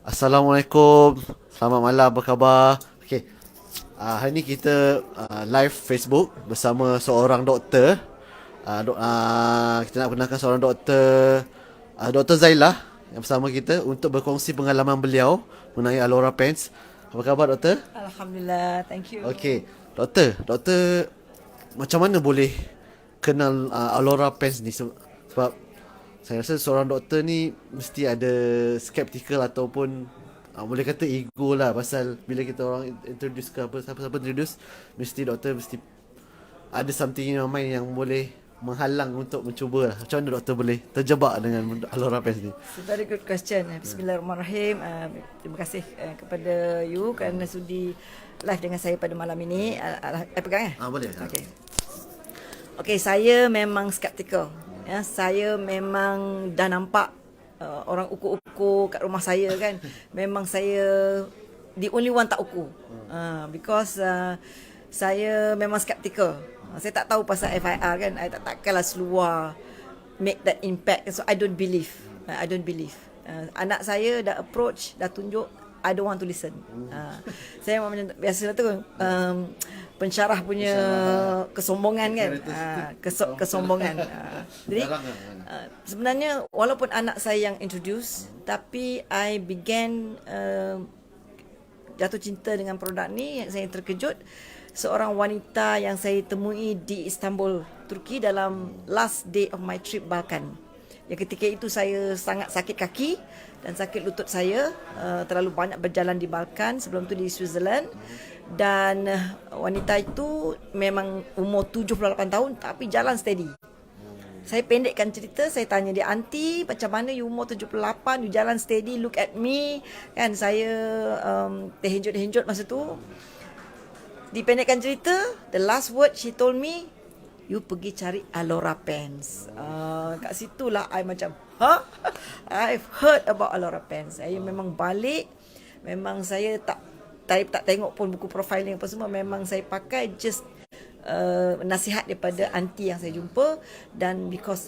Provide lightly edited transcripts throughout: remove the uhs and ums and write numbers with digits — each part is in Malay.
Assalamualaikum. Selamat malam, apa khabar? Okey. Hari ni kita live Facebook bersama seorang doktor. Kita nak kenalkan seorang doktor, Dr. Zailah yang bersama kita untuk berkongsi pengalaman beliau mengenai Alora Pens. Apa khabar doktor? Alhamdulillah, thank you. Okey, doktor macam mana boleh kenal Alora Pens ni sebab saya rasa seorang doktor ni mesti ada skeptical ataupun boleh kata ego lah, pasal bila kita orang introduce ke apa, siapa-siapa introduce, mesti doktor mesti ada something in your mind yang boleh menghalang untuk mencuba lah. Macam mana doktor boleh terjebak dengan Alora Pens ni? It's a very good question. Bismillahirrahmanirrahim. Terima kasih kepada you kerana sudi live dengan saya pada malam ini. Pegang Boleh. Okay. Okay, saya memang skeptical. Ya, saya memang dah nampak orang ukur-ukur kat rumah saya kan. Memang saya the only one tak ukur. Because saya memang skeptical. Saya tak tahu pasal FIR kan. I takkanlah seluar make that impact. So I don't believe. I don't believe. Anak saya dah approach, dah tunjuk, I don't want to listen. Saya macam biasalah tu pensyarah punya kesombongan kan. Kesombongan. Jadi sebenarnya walaupun anak saya yang introduce, tapi I began jatuh cinta dengan produk ni. Yang saya terkejut, seorang wanita yang saya temui di Istanbul, Turki dalam last day of my trip Balkan. Yang ketika itu saya sangat sakit kaki dan sakit lutut saya, terlalu banyak berjalan di Balkan, sebelum tu di Switzerland. Dan wanita itu memang umur 78 tahun tapi jalan steady. Saya pendekkan cerita, saya tanya dia, "Aunty, macam mana you umur 78, you jalan steady, look at me." Kan saya terhenjut-henjut masa tu. Dipendekkan cerita, the last word she told me, "You pergi cari Alora Pens." Kat situlah I macam, I've heard about Alora Pens. Saya memang balik, memang saya tak tengok pun buku profiling apa semua. Memang saya pakai just nasihat daripada aunty yang saya jumpa. Dan because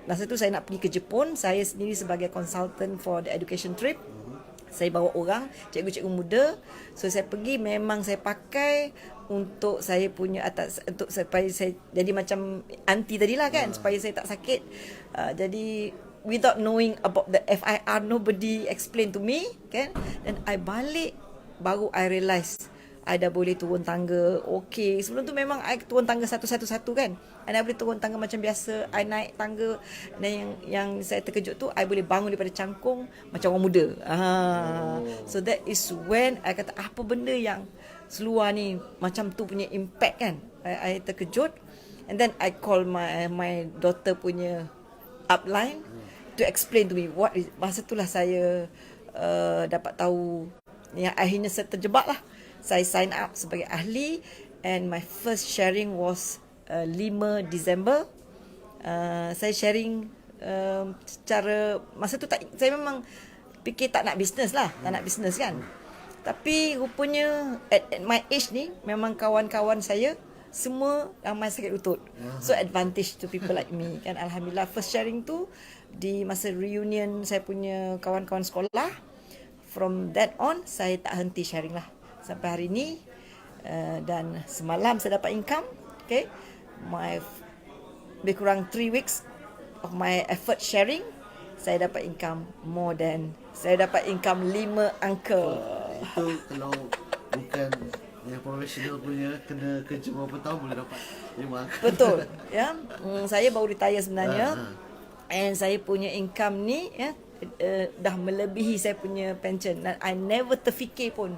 masa tu saya nak pergi ke Jepun, saya sendiri sebagai consultant for the education trip, saya bawa orang, cikgu-cikgu muda. So saya pergi, memang saya pakai untuk saya punya untuk supaya saya jadi macam aunty tadilah kan, supaya saya tak sakit. Jadi without knowing about the FIR, nobody explain to me kan. Dan I balik, baru I realise I dah boleh turun tangga. Okay, sebelum tu memang I turun tangga satu-satu kan. I dah boleh turun tangga macam biasa. I naik tangga. Dan yang saya terkejut tu, I boleh bangun daripada cangkung macam orang muda. So that is when I kata, apa benda yang seluar ni macam tu punya impact kan. I terkejut. And then I call my daughter punya upline to explain to me what is. Masa itulah saya dapat tahu yang akhirnya saya terjebak lah. Saya sign up sebagai ahli, and my first sharing was 5 Disember. Saya sharing secara masa tu saya memang fikir tak nak bisnes lah, tak nak bisnes kan. Tapi rupanya at my age ni, memang kawan-kawan saya semua ramai sakit lutut. So advantage to people like me kan. Alhamdulillah, first sharing tu di masa reunion saya punya kawan-kawan sekolah. From that on, saya tak henti sharing lah sampai hari ni. Dan semalam saya dapat income. Okay, lebih kurang 3 weeks of my effort sharing, saya dapat income more than, saya dapat income 5 angka. Itu kalau bukan yang profesional punya, kena kerja berapa tahun boleh dapat 5 angka. Betul ya. Saya baru retire sebenarnya. And saya punya income ni ya, dah melebihi saya punya pension. Dan I never terfikir pun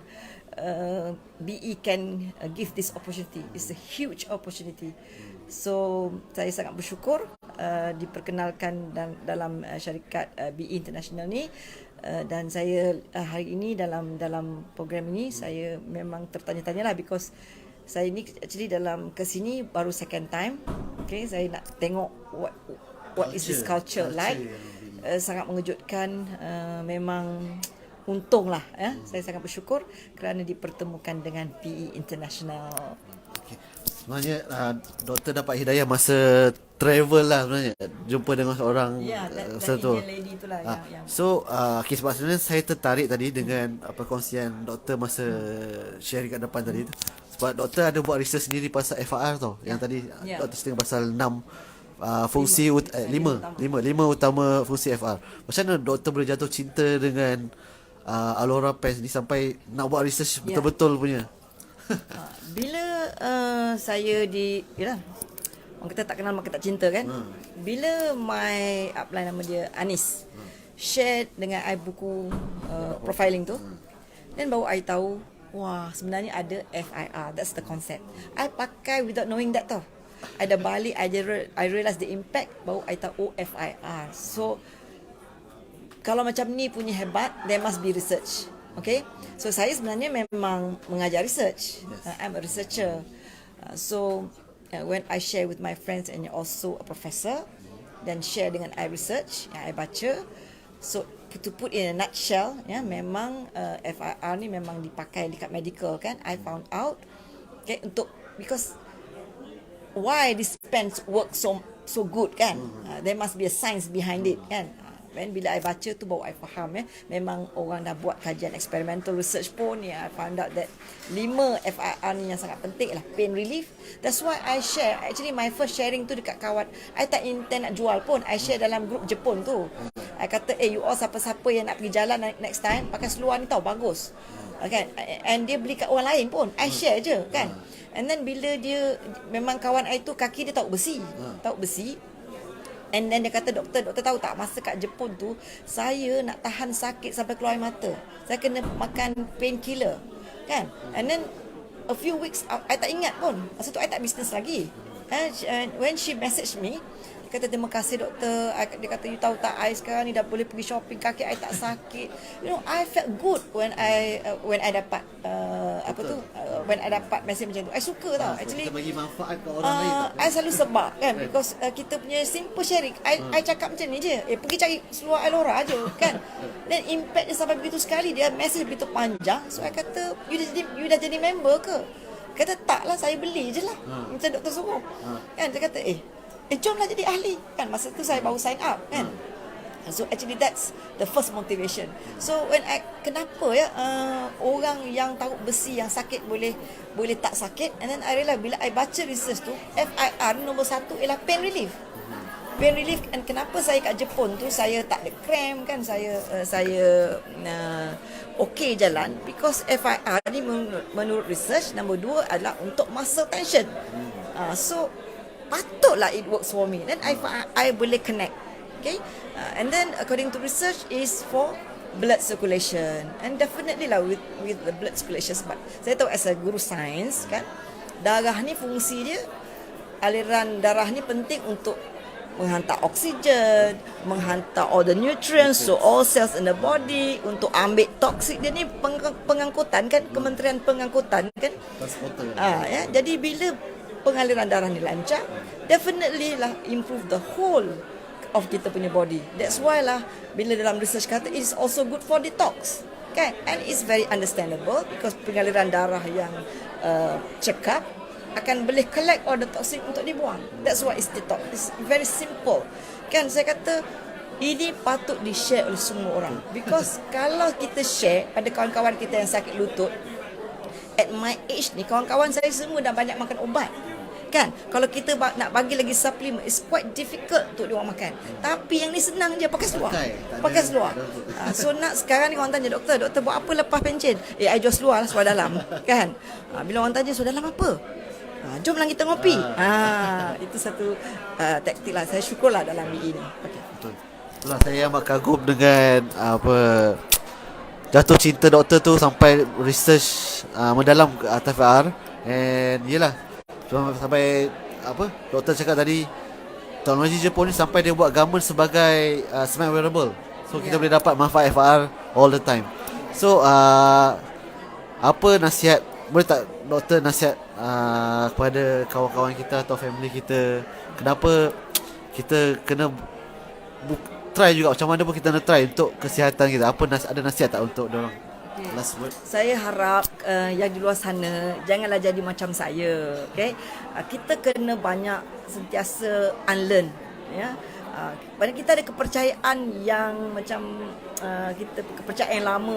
BE can give this opportunity. It's a huge opportunity. So saya sangat bersyukur diperkenalkan dalam syarikat BE International ni. Dan saya hari ini dalam program ini, saya memang tertanya-tanya lah, because saya ni actually dalam kesini baru second time. Okay, saya nak tengok what is this culture like. Sangat mengejutkan. Memang untunglah ya. Saya sangat bersyukur kerana dipertemukan dengan PE International. Okay. Sebenarnya doktor dapat hidayah masa travel lah sebenarnya, jumpa dengan seorang that tu. Indian lady itulah yang So okay, sebab sebenarnya saya tertarik tadi dengan perkongsian doktor masa sharing kat depan tadi tu. Sebab doktor ada buat research sendiri pasal FR tau. Yang tadi doktor setengah pasal 6 fungsi lima utama fungsi FR. Macam mana doktor boleh jatuh cinta dengan Alora Pens ni sampai nak buat research betul-betul punya? bila saya yalah, orang kata tak kenal maka tak cinta kan. Bila my upline nama dia Anis share dengan I buku profiling tu, then baru I tahu, wah sebenarnya ada FIR. That's the concept. I pakai without knowing that tau. I dah balik, I realise the impact, baru I tahu FIR. So kalau macam ni punya hebat, there must be research. Okay, so saya sebenarnya memang mengajar research. I'm a researcher. When I share with my friends and also a professor, then share dengan I research yang I baca. So to put in a nutshell, memang FIR ni memang dipakai dekat medical kan. I found out, okay, because why this pens work so good kan. There must be a science behind it kan. Bila I baca tu baru I faham memang orang dah buat kajian experimental research pun I found out that 5 FIR ni yang sangat penting lah, pain relief. That's why I share. Actually my first sharing tu dekat kawan, I tak intend nak jual pun. I share dalam grup Jepun tu. I kata you all siapa-siapa yang nak pergi jalan next time pakai seluar ni tau, bagus kan. And dia beli kat orang lain pun, I share je kan. And then bila dia, memang kawan I tu kaki dia tahu besi. And then dia kata, doktor tahu tak, masa kat Jepun tu saya nak tahan sakit sampai keluar air mata, saya kena makan painkiller kan. And then a few weeks I tak ingat pun, masa tu I tak business lagi. And when she messaged me, dia kata terima kasih doktor. Dia kata you tahu tak, I sekarang ni dah boleh pergi shopping, kaki I tak sakit. You know, I felt good when I dapat when I dapat mesej macam tu. I suka tau. Actually kita bagi manfaat ke orang lain. I selalu sebab kan, because kita punya simple sharing. I cakap macam ni je. Pergi cari seluar Alora je kan. Then impact dia sampai begitu sekali, dia mesej begitu panjang. So I kata you dah jadi member ke? Kata tak lah, saya beli je lah macam doktor suruh kan. Dia kata jomlah jadi ahli kan. Masa tu saya baru sign up kan. So actually that's the first motivation. So when kenapa orang yang tahu besi yang sakit boleh tak sakit. And then I realise bila I baca research tu, FIR nombor 1 ialah pain relief. Pain relief. And kenapa saya kat Jepun tu saya tak ada cramp kan, saya okay jalan, because FIR ni menurut research nombor 2 adalah untuk muscle tension. So patutlah it works for me. Then I boleh connect. Okay, and then according to research is for blood circulation, and definitely lah with the blood circulation. Sebab saya tahu as a guru sains kan, darah ni fungsi dia, aliran darah ni penting untuk menghantar oksigen, menghantar all the nutrients to all cells in the body, untuk ambil toksik. Dia ni pengangkutan kan, Kementerian Pengangkutan kan. Jadi bila pengaliran darah ni lancar, definitely lah improve the whole of kita punya body. That's why lah bila dalam research kata it is also good for detox kan. And it's very understandable because pengaliran darah yang check up akan boleh collect all the toxic untuk dibuang. That's why it's detox. It's very simple kan. Saya kata ini patut di-share oleh semua orang, because kalau kita share pada kawan-kawan kita yang sakit lutut, at my age ni kawan-kawan saya semua dah banyak makan ubat kan. Kalau kita nak bagi lagi suplemen, it's quite difficult untuk diorang makan. Tapi yang ni senang je, pakai seluar. So sekarang ni orang tanya, doktor buat apa lepas pencen? I jual seluar lah, seluar dalam kan. Bila orang tanya seluar dalam apa, jomlah kita ngopi. Itu satu taktik lah. Saya syukurlah dalam BE ni. Okay. Betul. Itulah saya amat kagum dengan jatuh cinta doktor tu sampai research mendalam ke atas VR. And yelah, sampai doktor cakap tadi, teknologi Jepun ni sampai dia buat garment sebagai smart wearable. So kita boleh dapat manfaat FR all the time. So apa nasihat, boleh tak doktor nasihat kepada kawan-kawan kita atau family kita, kenapa kita kena try juga, macam mana pun kita nak try untuk kesihatan kita. Ada nasihat tak untuk dorang? Saya harap yang di luar sana, janganlah jadi macam saya. Okay? Kita kena banyak sentiasa unlearn. Ya. Kita ada kepercayaan yang macam kita kepercayaan yang lama